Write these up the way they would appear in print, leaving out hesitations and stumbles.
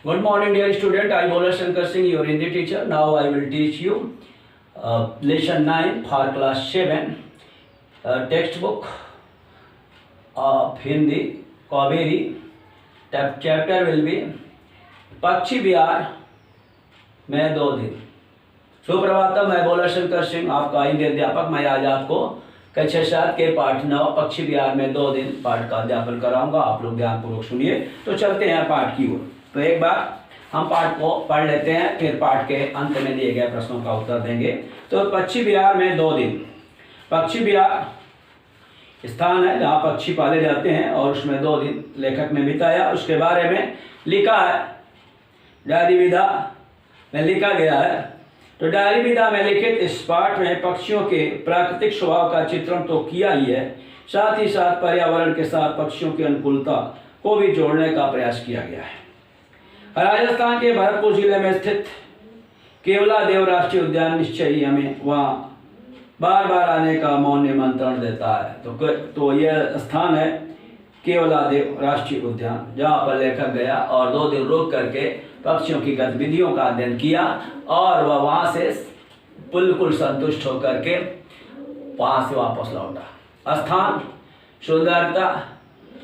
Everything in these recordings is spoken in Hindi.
Good morning, dear student. I am Bola Shankar Singh, your Hindi teacher. Now I will teach you lesson 9 for class 7 textbook of Hindi, Kaveri. Chapter will be पक्षी विहार में 2 दिन। सुप्रभातम, मैं बोला शंकर सिंह, आपका हिंदी अध्यापक। मैं आज आपको कक्षा 7 के पाठ 9 पक्षी विहार में 2 दिन पाठ का अध्यापन कराऊंगा। आप लोग ध्यानपूर्वक सुनिए। तो चलते हैं पाठ की ओर। तो एक बार हम पाठ को पढ़ लेते हैं, फिर पाठ के अंत में दिए गए प्रश्नों का उत्तर देंगे। तो पक्षी विहार में 2 दिन। पक्षी विहार स्थान है जहाँ पक्षी पाले जाते हैं और उसमें 2 दिन लेखक ने बिताया। उसके बारे में लिखा है, डायरी विधा में लिखा गया है। तो डायरी विधा में लिखित इस पाठ में पक्षियों के प्राकृतिक स्वभाव का चित्रण तो किया ही है, साथ ही साथ पर्यावरण के साथ पक्षियों की अनुकूलता को भी जोड़ने का प्रयास किया गया है। राजस्थान के भरतपुर जिले में स्थित केवलादेव राष्ट्रीय उद्यान निश्चय ही हमें वहाँ बार बार आने का मौन निमंत्रण देता है। तो यह स्थान है केवलादेव राष्ट्रीय उद्यान, जहाँ पर लेखक गया और 2 दिन रुक करके पक्षियों की गतिविधियों का अध्ययन किया और वह वहाँ से बिल्कुल संतुष्ट होकर के वहाँ से वापस लौटा। स्थान सुंदरता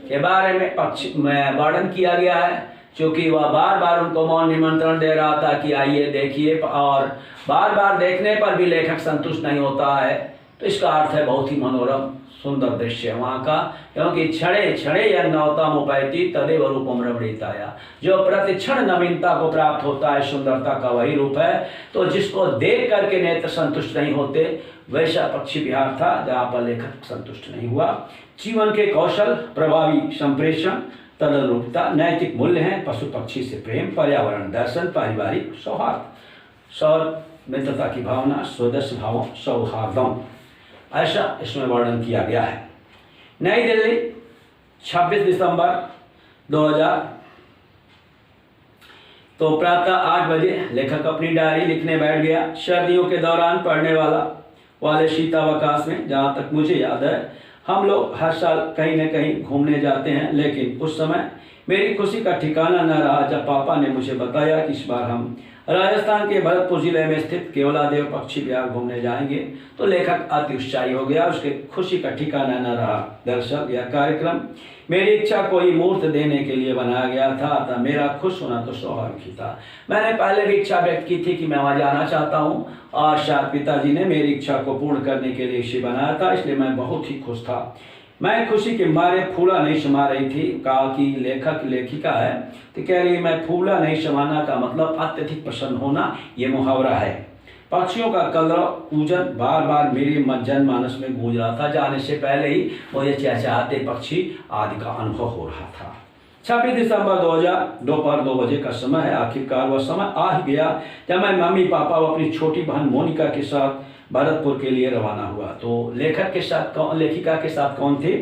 के बारे में पक्षी में वर्णन किया गया है, क्योंकि वह बार बार उनको मौन निमंत्रण दे रहा था कि आइए देखिए, और बार बार देखने पर भी लेखक संतुष्ट नहीं होता है। तो इसका अर्थ है बहुत ही मनोरम सुंदर दृश्य है वहाँ का, क्योंकि क्षणे क्षणे यह नवतम उपैति तदेव रूपम रमणीताया। जो प्रतिक्षण नवीनता को प्राप्त होता है, सुंदरता का वही रूप है। तो जिसको देख करके नेत्र संतुष्ट नहीं होते, वैसा पक्षी विहार था जहाँ पर लेखक संतुष्ट नहीं हुआ। जीवन के कौशल, प्रभावी संप्रेषण, तदनुरूपता, नैतिक मूल्य हैं, पशु पक्षी से प्रेम, पर्यावरण दर्शन, पारिवारिक सौहार्द, सौर मित्रता की भावना, स्वदेश भाव, सौहार्दम, ऐसा इसमें वर्णन किया गया है। नई दिल्ली 26 दिसंबर 2000। तो प्रातः 8 बजे लेखक अपनी डायरी लिखने बैठ गया। सर्दियों के दौरान पढ़ने वाले शीतावकाश में, जहाँ तक मुझे याद है, हम लोग हर साल कहीं न कहीं घूमने जाते हैं, लेकिन उस समय मेरी खुशी का ठिकाना न रहा जब पापा ने मुझे बताया कि इस बार हम राजस्थान के भरतपुर जिले में स्थित केवलादेव पक्षी विहार घूमने जाएंगे। तो लेखक अति उत्साही हो गया, उसके खुशी का ठिकाना न रहा। दरअसल यह कार्यक्रम मेरी इच्छा को ही मूर्त देने के लिए बनाया गया था, अतः मेरा खुश होना तो स्वाभाविक ही था। मैंने पहले भी इच्छा व्यक्त की थी कि मैं वहाँ जाना चाहता हूँ, और शायद पिताजी ने मेरी इच्छा को पूर्ण करने के लिए इसे बनाया था, इसलिए मैं बहुत ही खुश था। मैं खुशी के मारे फूला नहीं समा रही थी। कहा कि लेखक लेखिका है, तो कह रही मैं फूला नहीं समाना का मतलब अत्यधिक प्रसन्न होना, ये मुहावरा है। पक्षियों का कलरव कूजन बार बार मेरे जनमानस में गूंज रहा था। जाने से पहले ही मुझे चहचहाते पक्षी आदि का अनुभव हो रहा था। 26 दिसंबर 2000 दोपहर 2 बजे का समय है। आखिरकार वह समय आ ही गया जब मैं मम्मी पापा और अपनी छोटी बहन मोनिका के साथ भरतपुर के लिए रवाना हुआ। तो लेखक के साथ लेखिका के साथ कौन थे?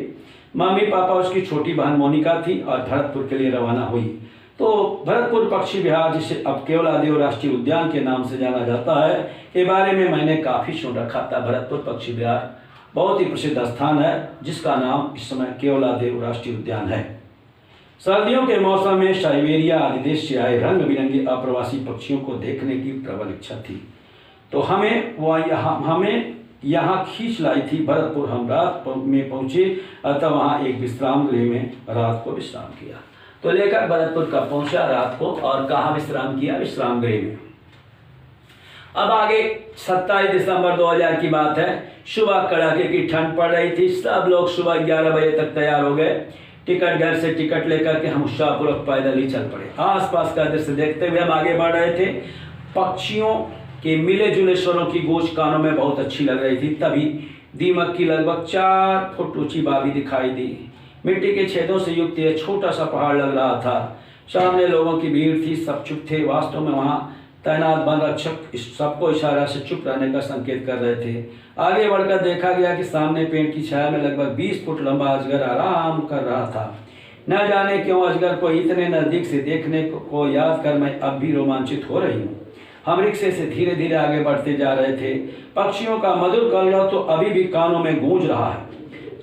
मम्मी पापा, उसकी छोटी बहन मोनिका थी, और भरतपुर के लिए रवाना हुई। तो भरतपुर पक्षी विहार, जिसे अब केवलादेव राष्ट्रीय उद्यान के नाम से जाना जाता है, के बारे में मैंने काफ़ी सुन रखा था। भरतपुर पक्षी विहार बहुत ही प्रसिद्ध स्थान है, जिसका नाम इस समय केवलादेव राष्ट्रीय उद्यान है। सर्दियों के मौसम में साइबेरिया आदि देश से आए रंग बिरंगे अप्रवासी पक्षियों को देखने की प्रबल इच्छा थी। तो हमें यहाँ खींच लाई थी। भरतपुर हम रात में पहुँचे, अतः वहाँ एक विश्राम गृह में रात को विश्राम किया। तो लेकर भरतपुर का पहुँचा रात को, और कहाँ विश्राम किया? विश्राम गृह में। अब आगे 27 दिसंबर 2000 की बात है। सुबह कड़ाके की ठंड पड़ रही थी। सब लोग सुबह 11 बजे तक तैयार हो गए। टिकट घर से टिकट लेकर के हम उत्साहपूर्वक पैदल ही चल पड़े। आसपास का दृश्य देखते हुए हम आगे बढ़ रहे थे। पक्षियों के मिले जुले स्वरों की गूंज कानों में बहुत अच्छी लग रही थी। तभी दीमक की लगभग 4 फुट ऊंची बावी दिखाई दी। मिट्टी के छेदों से युक्त यह छोटा सा पहाड़ लग रहा था। सामने लोगों की भीड़ थी, सब चुप थे। वास्तव में वहाँ तैनात वन रक्षक सबको इशारा से चुप रहने का संकेत कर रहे थे। आगे बढ़कर देखा गया कि सामने पेड़ की छाया में लगभग 20 फुट लंबा अजगर आराम कर रहा था। न जाने क्यों अजगर को इतने नजदीक से देखने को याद कर मैं अब भी रोमांचित हो रही हूँ। हम रिक्शे से धीरे धीरे आगे बढ़ते जा रहे थे। पक्षियों का मधुर कलरव तो अभी भी कानों में गूंज रहा है।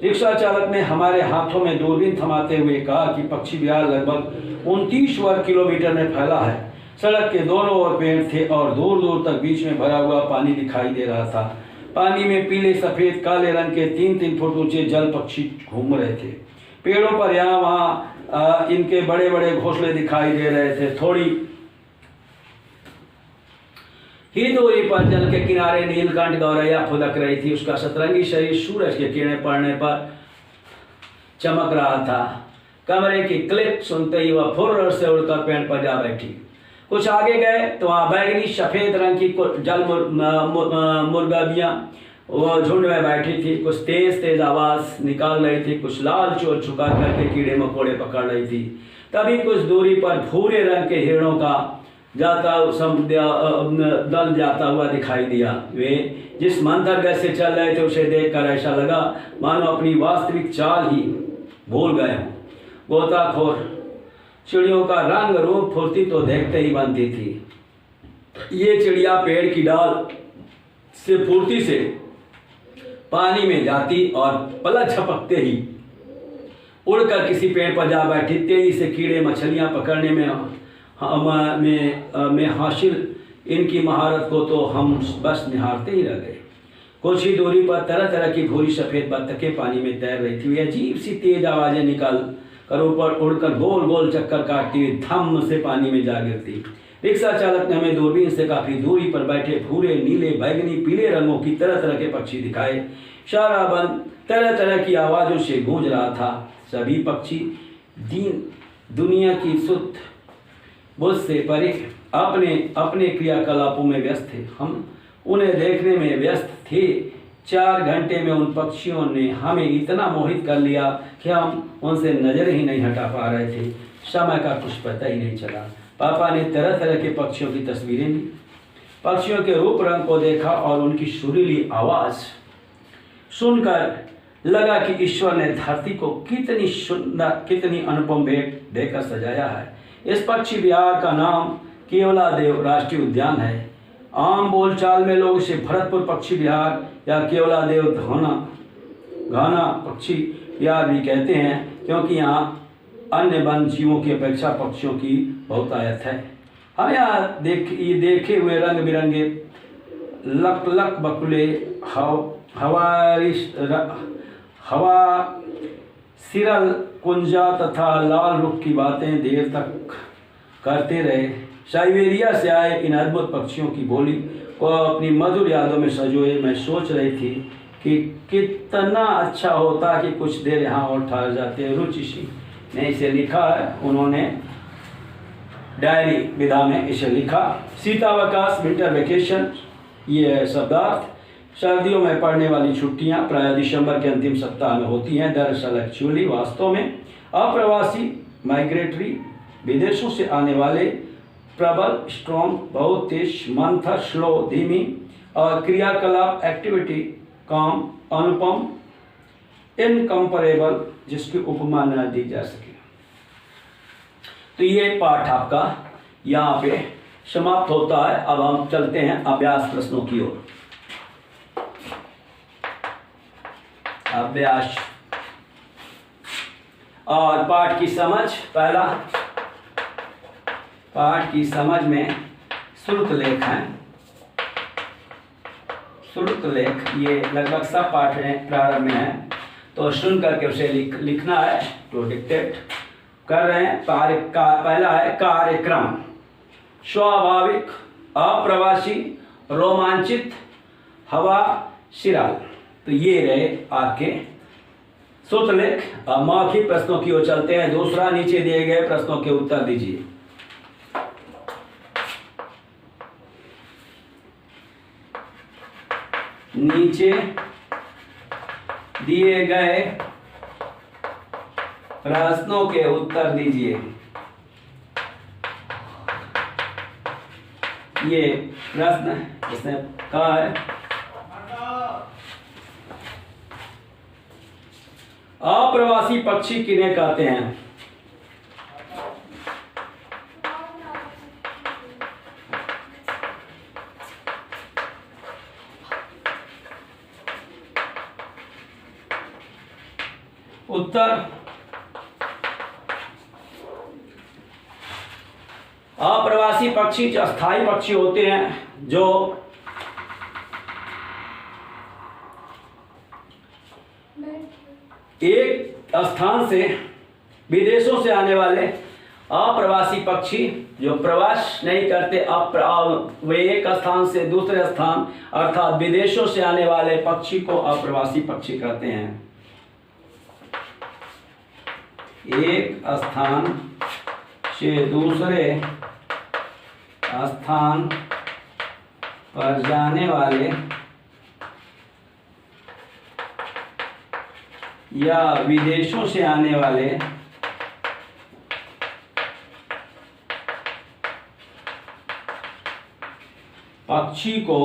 रिक्शा चालक ने हमारे हाथों में दूरबीन थमाते हुए कहा कि पक्षी विहार लगभग 29 वर्ग किलोमीटर में फैला है। सड़क के दोनों ओर पेड़ थे और दूर दूर तक बीच में भरा हुआ पानी दिखाई दे रहा था। पानी में पीले, सफेद, काले रंग के 3-3 फुट ऊंचे जल पक्षी घूम रहे थे। पेड़ों पर यहाँ वहाँ इनके बड़े बड़े घोंसले दिखाई दे रहे थे। थोड़ी ही दूरी पर जल के किनारे नीलकंठ गौरैया फुदक रही थी। उसका सतरंगी शरीर सूरज के किरणें पड़ने पर चमक रहा था। कमरे की क्लिक सुनते ही वह फुर्र से उड़कर पेड़ पर जा बैठी। कुछ आगे गए तो वहाँ बैगनी सफेद रंग की जल मुर्गियाँ वो झुंड में बैठी थी। कुछ तेज तेज आवाज निकाल रही थी, कुछ लाल चोच झुका करके कीड़े मकोड़े पकड़ रही थी। तभी कुछ दूरी पर भूरे रंग के हिरणों का दल जाता हुआ दिखाई दिया। वे जिस मंथर से चल रहे थे उसे देखकर ऐसा लगा मानो अपनी वास्तविक चाल ही भूल गए हों। गोताखोर चिड़ियों का रंग रूप फुर्ती तो देखते ही बनती थी। ये चिड़िया पेड़ की डाल से फुर्ती से पानी में जाती और पलक झपकते ही उड़कर किसी पेड़ पर जा बैठी। तेजी से कीड़े मछलियां पकड़ने में हासिल इनकी महारत को तो हम बस निहारते ही रह गए। कुछ ही दूरी पर तरह तरह की भूरी सफेद बत्तखें पानी में तैर रही थी। अजीब सी तेज आवाजें निकाल कर ऊपर उड़कर गोल गोल चक्कर काटती हुई धम से पानी में जा गिरती। रिक्शा चालक ने हमें दूरबीन से काफी दूरी पर बैठे भूरे, नीले, बैगनी, पीले रंगों की तरह तरह के पक्षी दिखाए। सारा वन तरह तरह की आवाजों से गूंज रहा था। सभी पक्षी दुनिया की शुद्ध बुझ से परे अपने अपने क्रियाकलापों में व्यस्त थे। हम उन्हें देखने में व्यस्त थे। 4 घंटे में उन पक्षियों ने हमें इतना मोहित कर लिया कि हम उनसे नजर ही नहीं हटा पा रहे थे। समय का कुछ पता ही नहीं चला। पापा ने तरह तरह के पक्षियों की तस्वीरें ली, पक्षियों के रूप रंग को देखा और उनकी सुरीली आवाज सुनकर लगा कि ईश्वर ने धरती को कितनी सुंदर, कितनी अनुपम भेंट देकर सजाया है। इस पक्षी विहार का नाम केवलादेव राष्ट्रीय उद्यान है। आम बोलचाल में लोग इसे भरतपुर पक्षी विहार या केवलादेव घाना पक्षी विहार भी कहते हैं, क्योंकि यहाँ अन्य वन जीवों की अपेक्षा पक्षियों की बहुतायत है। हम यहाँ देखे हुए रंग बिरंगे लक लक बकुले, हवा सिरल कुंजा तथा लाल रुख की बातें देर तक करते रहे। साइबेरिया से आए इन अद्भुत पक्षियों की बोली को अपनी मधुर यादों में संजोए मैं सोच रही थी कि कितना अच्छा होता कि कुछ देर यहाँ और ठहर जाते। रुचि सिंह ने इसे लिखा है, उन्होंने डायरी विधा में इसे लिखा। शीतावकाश, विंटर वेकेशन, ये शब्दार्थ सर्दियों में पड़ने वाली छुट्टियां प्राय दिसंबर के अंतिम सप्ताह में होती हैं। दरअसल एक्चुअली वास्तव में अप्रवासी माइग्रेटरी विदेशों से आने वाले प्रबल, स्ट्रॉन्ग, बहुत तेज, मंथर, स्लो, धीमी और क्रियाकलाप एक्टिविटी, काम, अनुपम, इनकम्परेबल, जिसकी उपमा न दी जा सके। तो ये पाठ आपका यहाँ पे समाप्त होता है। अब हम चलते हैं अभ्यास प्रश्नों की ओर। अभ्यास और पाठ की समझ। पहला पाठ की समझ में श्रुत लेख है। श्रुत लेख ये लगभग सब पाठ में प्रारंभ में है, तो सुन करके उसे लिखना है। तो डिक्टेट कर रहे हैं। पहला है कार्यक्रम। स्वाभाविक, अप्रवासी, रोमांचित, हवा, सिराल। तो ये रहे आपके श्रुतलेख। मौखिक प्रश्नों की ओर चलते हैं। दूसरा, नीचे दिए गए प्रश्नों के उत्तर दीजिए। नीचे दिए गए प्रश्नों के उत्तर दीजिए। ये प्रश्न इसने कहा है, अप्रवासी पक्षी किन्हें कहते हैं? उत्तर। अप्रवासी पक्षी जो अस्थायी पक्षी होते हैं, जो एक स्थान से विदेशों से आने वाले अप्रवासी पक्षी जो प्रवास नहीं करते, वे एक स्थान से दूसरे स्थान अर्थात विदेशों से आने वाले पक्षी को अप्रवासी पक्षी कहते हैं। एक स्थान से दूसरे स्थान पर जाने वाले या विदेशों से आने वाले पक्षी को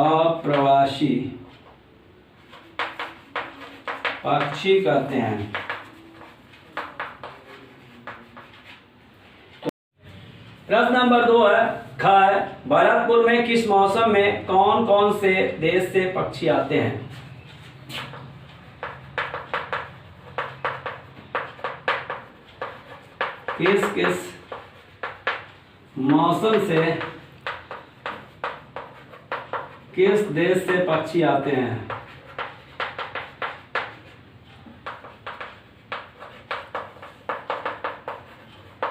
अप्रवासी पक्षी कहते हैं। प्रश्न नंबर 2 है, ख है, भरतपुर में किस मौसम में कौन कौन से देश से पक्षी आते हैं? किस किस मौसम से किस देश से पक्षी आते हैं?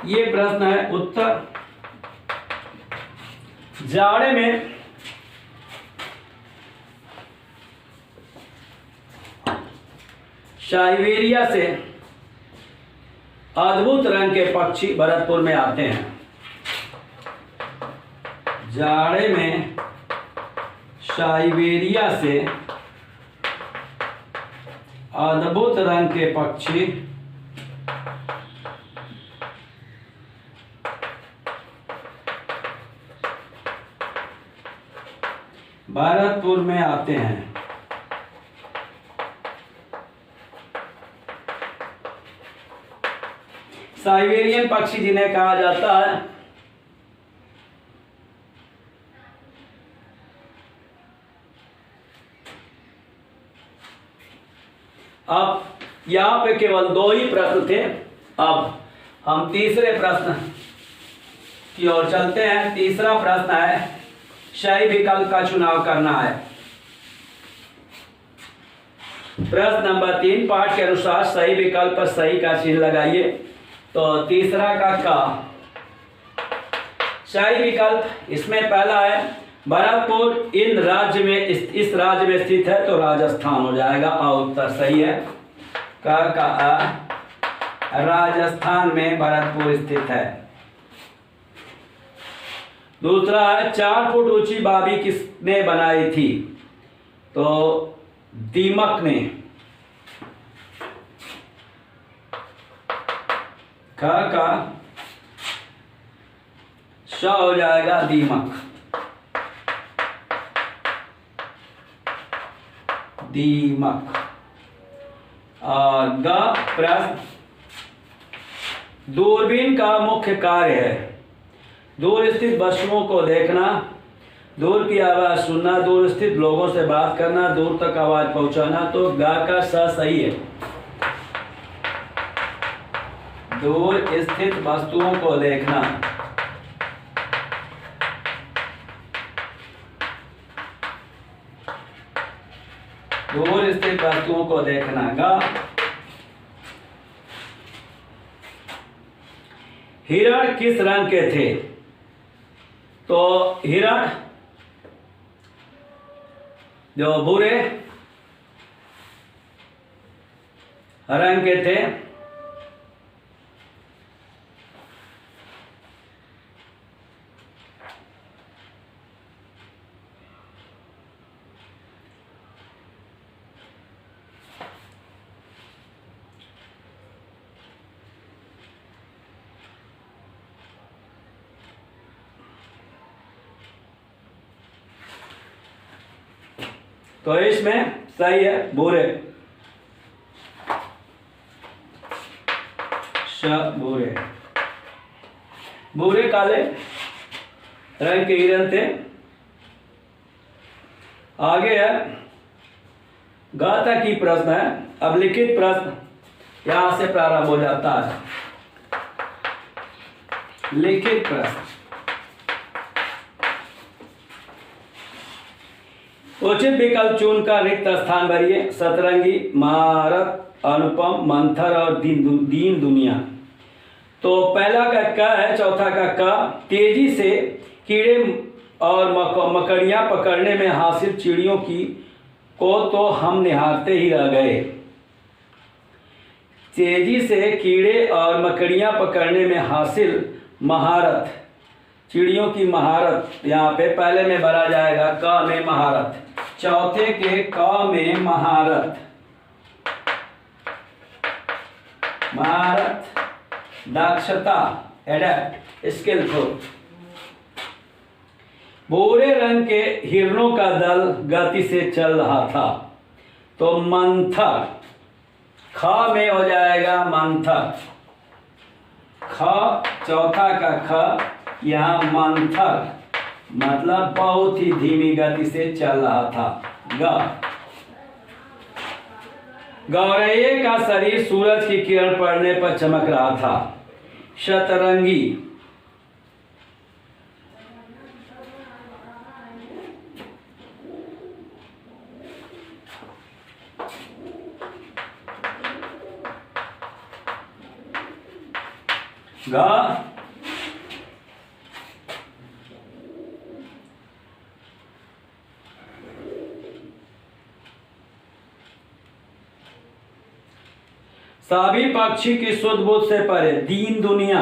ये प्रश्न है। उत्तर, जाड़े में साइबेरिया से अद्भुत रंग के पक्षी भरतपुर में आते हैं। जाड़े में साइबेरिया से अद्भुत रंग के पक्षी भरतपुर में आते हैं। साइबेरियन पक्षी जिन्हें कहा जाता है, अब यहां पे केवल 2 ही प्रश्न थे। अब हम तीसरे प्रश्न की ओर चलते हैं। तीसरा प्रश्न है, सही विकल्प का चुनाव करना है। प्रश्न नंबर 3, पाठ के अनुसार सही विकल्प पर सही का चिन्ह लगाइए। तो तीसरा का सही विकल्प, इसमें पहला है भरतपुर इस राज्य में स्थित है, तो राजस्थान हो जाएगा। और उत्तर सही है। का राजस्थान में भरतपुर स्थित है। दूसरा है, 4 फुट ऊंची बाबी किसने बनाई थी? तो दीमक ने। का श हो जाएगा दीमक। दीमक। और ग प्रश्न, दूरबीन का मुख्य कार्य है दूर स्थित वस्तुओं को देखना, दूर की आवाज सुनना, दूर स्थित लोगों से बात करना, दूर तक आवाज पहुंचाना। तो गा का स सही है। दूर स्थित वस्तुओं को देखना। दूर स्थित वस्तुओं को देखना। गा। हिरण किस रंग के थे? तो हिरण जो भूरे रंग के थे। तो इसमें सही है भूरे। भूरे भूरे काले रंग के हिरण थे। आगे है, ग तक ही प्रश्न है। अब लिखित प्रश्न यहां से प्रारंभ हो जाता है। लिखित प्रश्न, उचित विकल्प चुनकर रिक्त स्थान भरिए। सतरंगी, महारत, अनुपम, मंथर और दीन दुनिया। तो पहला का क है, चौथा का क। तेजी से कीड़े और मकड़ियां पकड़ने में हासिल चिड़ियों की को तो हम निहारते ही रह गए। तेजी से कीड़े और मकड़ियां पकड़ने में हासिल महारत, चिड़ियों की महारत यहाँ पे पहले में भरा जाएगा, क में महारत। चौथे के क में महारत, महारत दक्षता, एडेप्ट, स्किलफुल। भूरे रंग के हिरणों का दल गति से चल रहा था, तो मंथर, ख में हो जाएगा मंथर। ख, चौथा का ख, यहाँ मंथर मतलब बहुत ही धीमी गति से चल रहा था। ग, गौरैये का शरीर सूरज की किरण पड़ने पर चमक रहा था। शतरंगी, ग, सभी पक्षी की सुध बुध से परे। दीन दुनिया,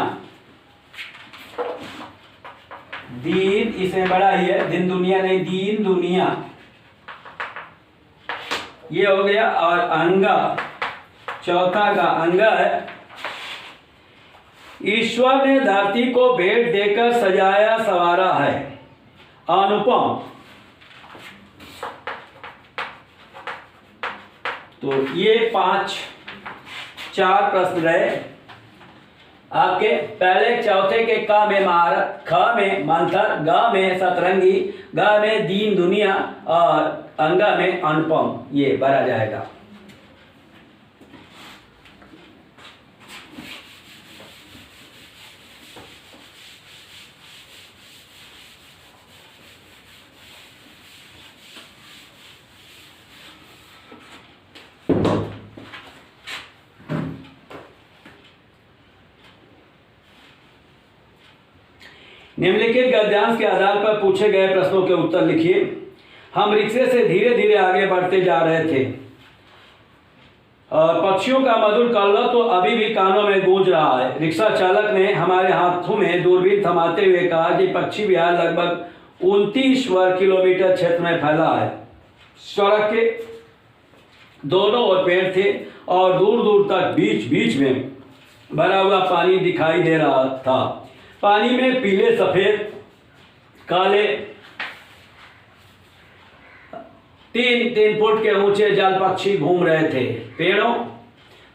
दीन इसमें बड़ा ही है, दिन दुनिया नहीं, दीन दुनिया ये हो गया। और अंगा, चौथा का अंगा है। ईश्वर ने धरती को भेंट देकर सजाया संवारा है। अनुपम, तो ये चार प्रश्न रहे आपके। पहले चौथे के क में महारत, ख में मंथर, ग में सतरंगी, ग में दीन दुनिया और अंगा में अनुपम, ये भरा जाएगा। निम्नलिखित गद्यांश के आधार पर पूछे गए प्रश्नों के उत्तर लिखिए। हम रिक्शे से धीरे धीरे आगे बढ़ते जा रहे थे और पक्षियों का मधुर कलरव तो अभी भी कानों में गूंज रहा है। रिक्शा चालक ने हमारे हाथों में दूरबीन थमाते हुए कहा कि पक्षी विहार लगभग 29 वर्ग किलोमीटर क्षेत्र में फैला है। सड़क के दोनों ओर पेड़ थे और दूर दूर तक बीच बीच में भरा हुआ पानी दिखाई दे रहा था। पानी में पीले, सफेद, काले 3-3 फुट के ऊंचे जल पक्षी घूम रहे थे। पेड़ों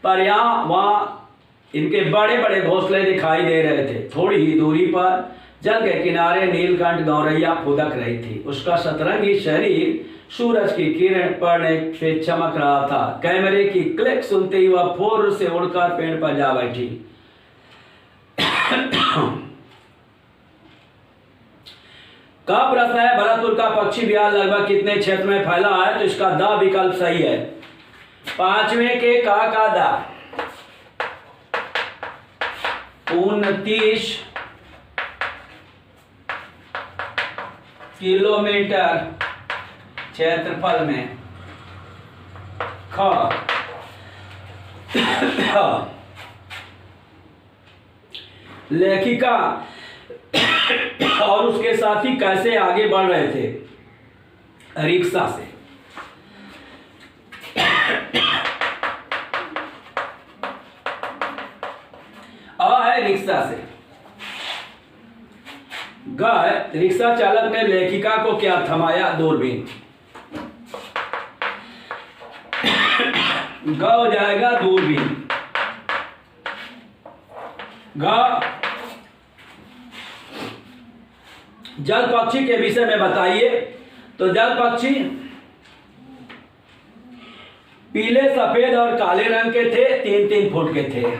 पर यहाँ वहाँ इनके बड़े बड़े घोंसले दिखाई दे रहे थे। थोड़ी ही दूरी पर जल के किनारे नीलकंठ गौरैया फुदक रही थी। उसका सतरंगी शरीर सूरज की किरण पड़ने से चमक रहा था। कैमरे की क्लिक सुनते ही वह फौरन से उड़कर पेड़ पर जा बैठी। का प्रश्न है, भरतपुर का पक्षी विहार लगभग कितने क्षेत्र में फैला है? तो इसका द विकल्प सही है। पांचवें के का द 29 किलोमीटर क्षेत्रफल में। ख लेखिका और उसके साथी कैसे आगे बढ़ रहे थे? रिक्शा से। आ है रिक्शा से। ग है रिक्शा चालक ने लेखिका को क्या थमाया? दूरबीन। ग हो जाएगा दूरबीन। ग जल पक्षी के विषय में बताइए। तो जल पक्षी पीले, सफेद और काले रंग के थे, 3-3 फुट के थे।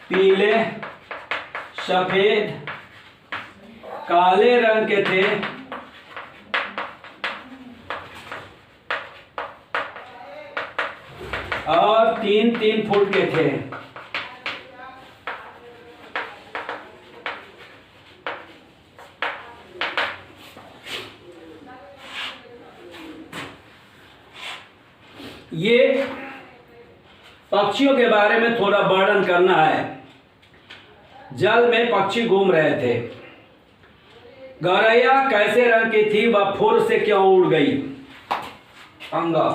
पीले, सफेद, काले रंग के थे और 3-3 फुट के थे। ये पक्षियों के बारे में थोड़ा वर्णन करना है। जल में पक्षी घूम रहे थे। गौरैया कैसे रंग की थी, वह फुर से क्यों उड़ गई? अंगा।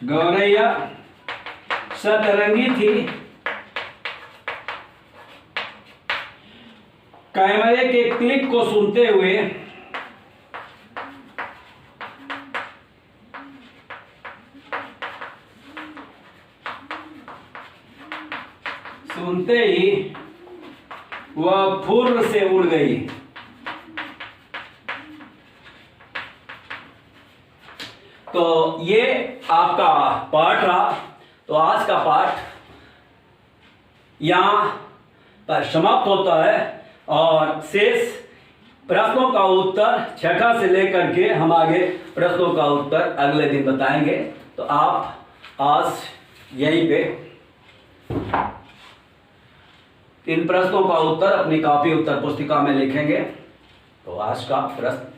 गौरैया सतरंगी थी। कैमरे के क्लिक को सुनते हुए ही वह फुर्र से उड़ गई। तो ये आपका पाठ रहा। तो आज का पाठ यहां पर समाप्त होता है और शेष प्रश्नों का उत्तर छठा से लेकर के हम आगे प्रश्नों का उत्तर अगले दिन बताएंगे। तो आप आज यहीं पे इन प्रश्नों का उत्तर अपनी कॉपी उत्तर पुस्तिका में लिखेंगे। तो आज का प्रश्न